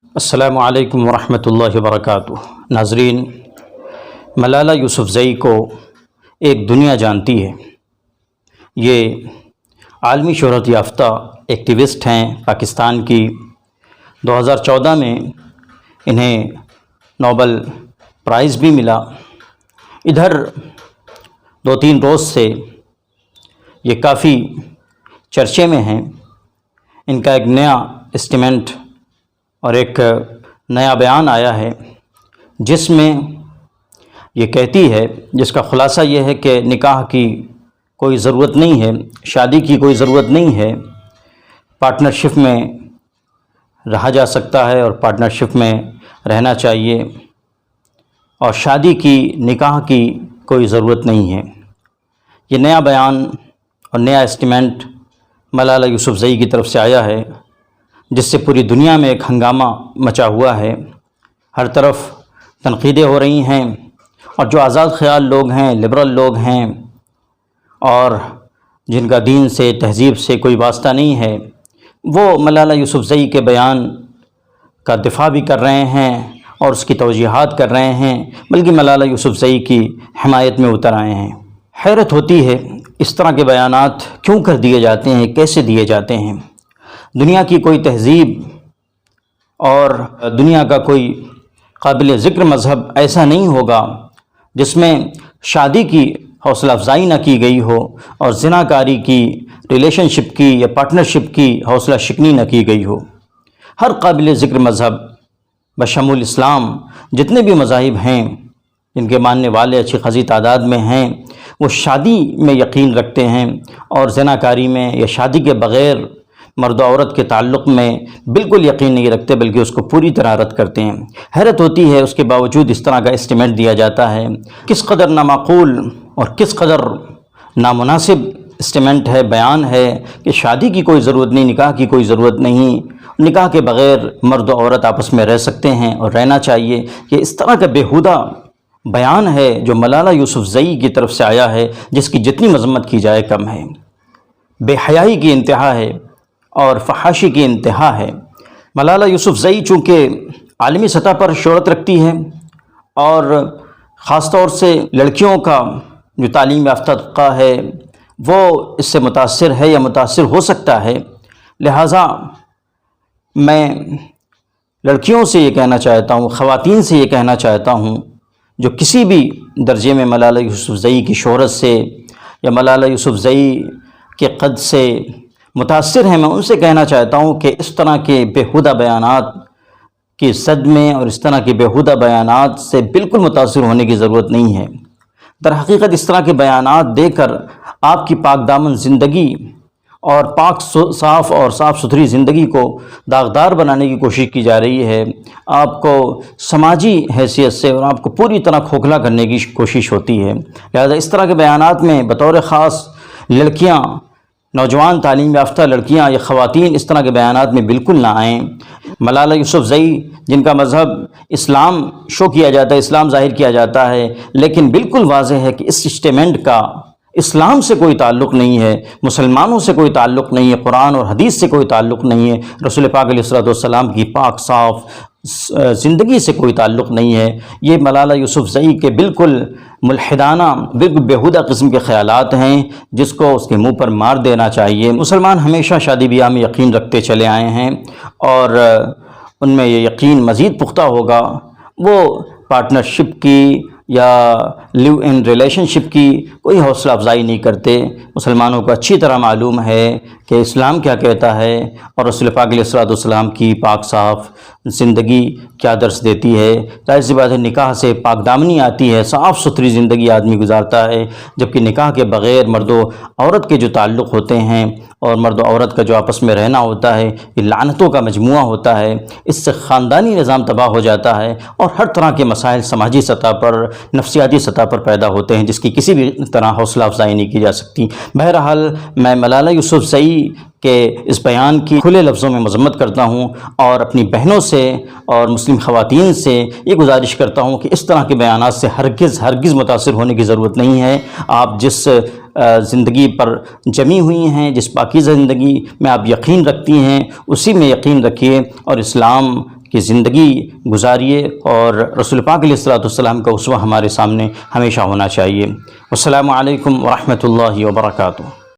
السلام علیکم ورحمۃ اللہ وبرکاتہ۔ ناظرین، ملالہ یوسفزئی کو ایک دنیا جانتی ہے۔ یہ عالمی شہرت یافتہ ایکٹیوسٹ ہیں پاکستان کی۔ 2014 میں انہیں نوبل پرائز بھی ملا۔ ادھر 2-3 روز سے یہ کافی چرچے میں ہیں۔ ان کا ایک نیا اسٹیٹمنٹ اور ایک نیا بیان آیا ہے جس میں یہ کہتی ہے، جس کا خلاصہ یہ ہے کہ نکاح کی کوئی ضرورت نہیں ہے، شادی کی کوئی ضرورت نہیں ہے، پارٹنرشپ میں رہا جا سکتا ہے اور پارٹنرشپ میں رہنا چاہیے، اور شادی کی نکاح کی کوئی ضرورت نہیں ہے۔ یہ نیا بیان اور نیا اسٹیٹمنٹ ملالہ یوسفزئی کی طرف سے آیا ہے، جس سے پوری دنیا میں ایک ہنگامہ مچا ہوا ہے۔ ہر طرف تنقیدیں ہو رہی ہیں، اور جو آزاد خیال لوگ ہیں، لبرل لوگ ہیں، اور جن کا دین سے، تہذیب سے کوئی واسطہ نہیں ہے، وہ ملالہ یوسفزئی کے بیان کا دفاع بھی کر رہے ہیں اور اس کی توجیہات کر رہے ہیں، بلکہ ملالہ یوسفزئی کی حمایت میں اتر آئے ہیں۔ حیرت ہوتی ہے اس طرح کے بیانات کیوں کر دیے جاتے ہیں، کیسے دیے جاتے ہیں۔ دنیا کی کوئی تہذیب اور دنیا کا کوئی قابل ذکر مذہب ایسا نہیں ہوگا جس میں شادی کی حوصلہ افزائی نہ کی گئی ہو اور زنا کاری کی، ریلیشن شپ کی یا پارٹنرشپ کی حوصلہ شکنی نہ کی گئی ہو۔ ہر قابل ذکر مذہب بشمول اسلام، جتنے بھی مذاہب ہیں جن کے ماننے والے اچھی خاصی تعداد میں ہیں، وہ شادی میں یقین رکھتے ہیں، اور زنا کاری میں یا شادی کے بغیر مرد و عورت کے تعلق میں بالکل یقین نہیں رکھتے، بلکہ اس کو پوری طرح رد کرتے ہیں۔ حیرت ہوتی ہے اس کے باوجود اس طرح کا اسٹیٹمنٹ دیا جاتا ہے۔ کس قدر نامعقول اور کس قدر نامناسب اسٹیٹمنٹ ہے، بیان ہے کہ شادی کی کوئی ضرورت نہیں، نکاح کی کوئی ضرورت نہیں، نکاح کے بغیر مرد و عورت آپس میں رہ سکتے ہیں اور رہنا چاہیے۔ یہ اس طرح کا بیہودہ بیان ہے جو ملالہ یوسفزئی کی طرف سے آیا ہے، جس کی جتنی مذمت کی جائے کم ہے۔ بے حیائی کی انتہا ہے اور فحاشی کی انتہا ہے۔ ملالہ یوسفزئی چونکہ عالمی سطح پر شہرت رکھتی ہے، اور خاص طور سے لڑکیوں کا جو تعلیم یافتہ طبقہ ہے وہ اس سے متاثر ہے یا متاثر ہو سکتا ہے، لہٰذا میں لڑکیوں سے یہ کہنا چاہتا ہوں، خواتین سے یہ کہنا چاہتا ہوں جو کسی بھی درجے میں ملالہ یوسفزئی کی شہرت سے یا ملالہ یوسفزئی کے قد سے متاثر ہیں، میں ان سے کہنا چاہتا ہوں کہ اس طرح کے بیہودہ بیانات کی صدمے اور اس طرح کے بیہودہ بیانات سے بالکل متاثر ہونے کی ضرورت نہیں ہے۔ در حقیقت اس طرح کے بیانات دے کر آپ کی پاک دامن زندگی اور پاک صاف اور صاف ستھری زندگی کو داغدار بنانے کی کوشش کی جا رہی ہے۔ آپ کو سماجی حیثیت سے اور آپ کو پوری طرح کھوکھلا کرنے کی کوشش ہوتی ہے۔ لہذا اس طرح کے بیانات میں بطور خاص لڑکیاں، نوجوان تعلیم یافتہ لڑکیاں یا خواتین اس طرح کے بیانات میں بالکل نہ آئیں۔ ملالہ یوسفزئی جن کا مذہب اسلام شو کیا جاتا ہے، اسلام ظاہر کیا جاتا ہے، لیکن بالکل واضح ہے کہ اس اسٹیٹمنٹ کا اسلام سے کوئی تعلق نہیں ہے، مسلمانوں سے کوئی تعلق نہیں ہے، قرآن اور حدیث سے کوئی تعلق نہیں ہے، رسول پاک علیہ الصلوۃ والسلام کی پاک صاف زندگی سے کوئی تعلق نہیں ہے۔ یہ ملالہ یوسفزئی کے بالکل ملحدانہ، بالکل بیہودہ قسم کے خیالات ہیں جس کو اس کے منہ پر مار دینا چاہیے۔ مسلمان ہمیشہ شادی بیاہ میں یقین رکھتے چلے آئے ہیں، اور ان میں یہ یقین مزید پختہ ہوگا۔ وہ پارٹنرشپ کی یا لیو ان ریلیشن شپ کی کوئی حوصلہ افزائی نہیں کرتے۔ مسلمانوں کو اچھی طرح معلوم ہے کہ اسلام کیا کہتا ہے اور رسول پاک علیہ الصلوۃ والسلام کی پاک صاف زندگی کیا درس دیتی ہے۔ ظاہر سی بات ہے، نکاح سے پاک دامنی آتی ہے، صاف ستھری زندگی آدمی گزارتا ہے، جبکہ نکاح کے بغیر مرد و عورت کے جو تعلق ہوتے ہیں اور مرد و عورت کا جو آپس میں رہنا ہوتا ہے، یہ لعنتوں کا مجموعہ ہوتا ہے۔ اس سے خاندانی نظام تباہ ہو جاتا ہے، اور ہر طرح کے مسائل سماجی سطح پر، نفسیاتی سطح پر پیدا ہوتے ہیں، جس کی کسی بھی طرح حوصلہ افزائی نہیں کی جا سکتی۔ بہرحال میں ملالہ یوسفزئی کہ اس بیان کی کھلے لفظوں میں مذمت کرتا ہوں، اور اپنی بہنوں سے اور مسلم خواتین سے یہ گزارش کرتا ہوں کہ اس طرح کے بیانات سے ہرگز متاثر ہونے کی ضرورت نہیں ہے۔ آپ جس زندگی پر جمی ہوئی ہیں، جس پاکیزہ زندگی میں آپ یقین رکھتی ہیں، اسی میں یقین رکھیے، اور اسلام کی زندگی گزاریے اور رسول پاک علیہ الصلوۃ والسلام کا اسوہ ہمارے سامنے ہمیشہ ہونا چاہیے۔ السلام علیکم ورحمۃ اللہ وبرکاتہ۔